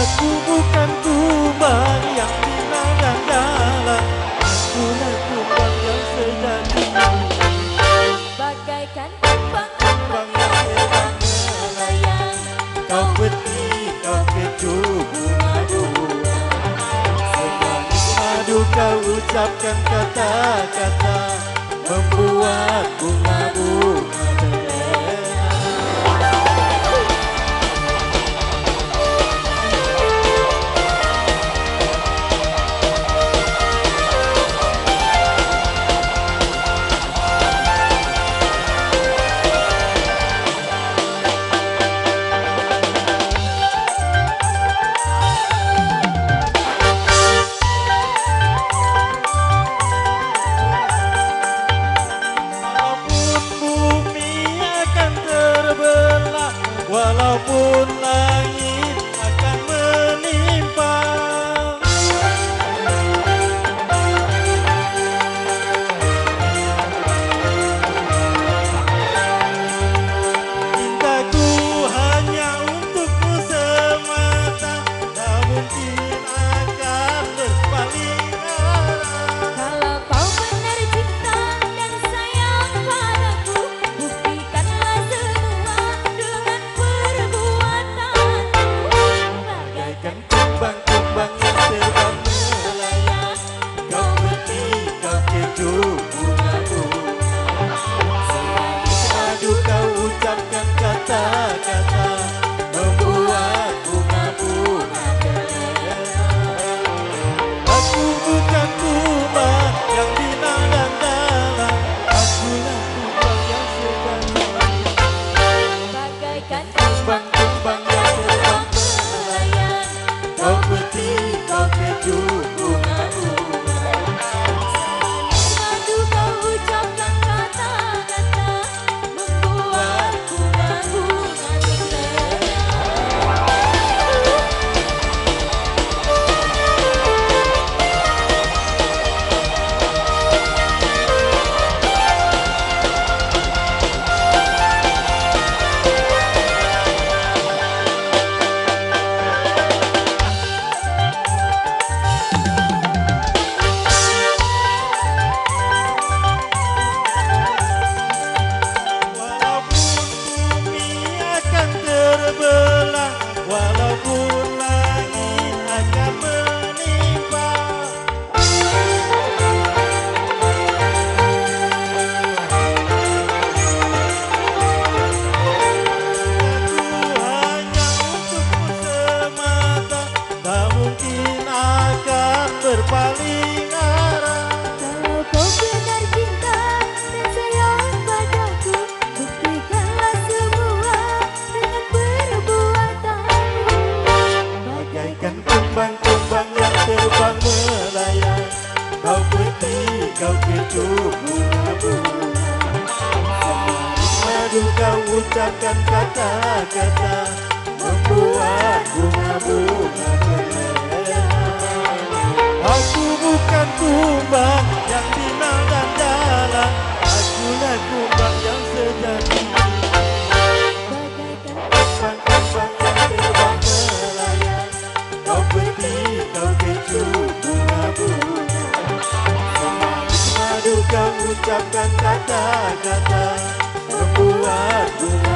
Aku bukan kumbang yang final dan jalan, akulah kumbang yang sejati. Bagaikan kumbang-kumbang yang terbang melayang, Kau peti, kau kecup bunga-bunga, semanis madu kau ucapkan kata-kata, membuat bunga-bunga terlena. Walaupun langit akan menimpa, cintaku hanya untukmu semata, tak mungkin akan berpaling arah. kalau kau benar cinta dan sayang padaku, buktikanlah semua dengan perbuatanmu. Bagaikan Kumbang-kumbang yang terbang melayang, kau peti, kau kecup bunga-bunga, semanis madu kau ucapkan kata-kata, membuat bunga-bunga terlena. Aku bukan kumbang yang final dan dalam, akulah kumbang yang sejati. bagaikan Kumbang-kumbang yang terbang melayang, kau peti, kau kecup bunga-bunga, madu kau ucapkan kata-kata, membuat bunga-bunga terlena. walaupun bumi akan terbelah, walaupun langit akan menimpa, aku hanya untukmu semata, tak mungkin akan berpaling arah. Kalau kau benar cinta dan sayang padaku, buktikanlah semua dengan perbuatanmu. Bagaikan kumbang-kumbang yang terbang melayang, kau peti, kau kecup bunga-bunga, semanis madu kau ucapkan kata-kata, membuat bunga-bunga terlena. Aku bukan kumbang yang final dan jalan, akulah kumbang yang sejati. Bagaikan Kumbang-kumbang yang terbang melayang, kau peti, kau kecup bunga-bunga, semanis madu kau ucapkan kata-kata, membuat bunga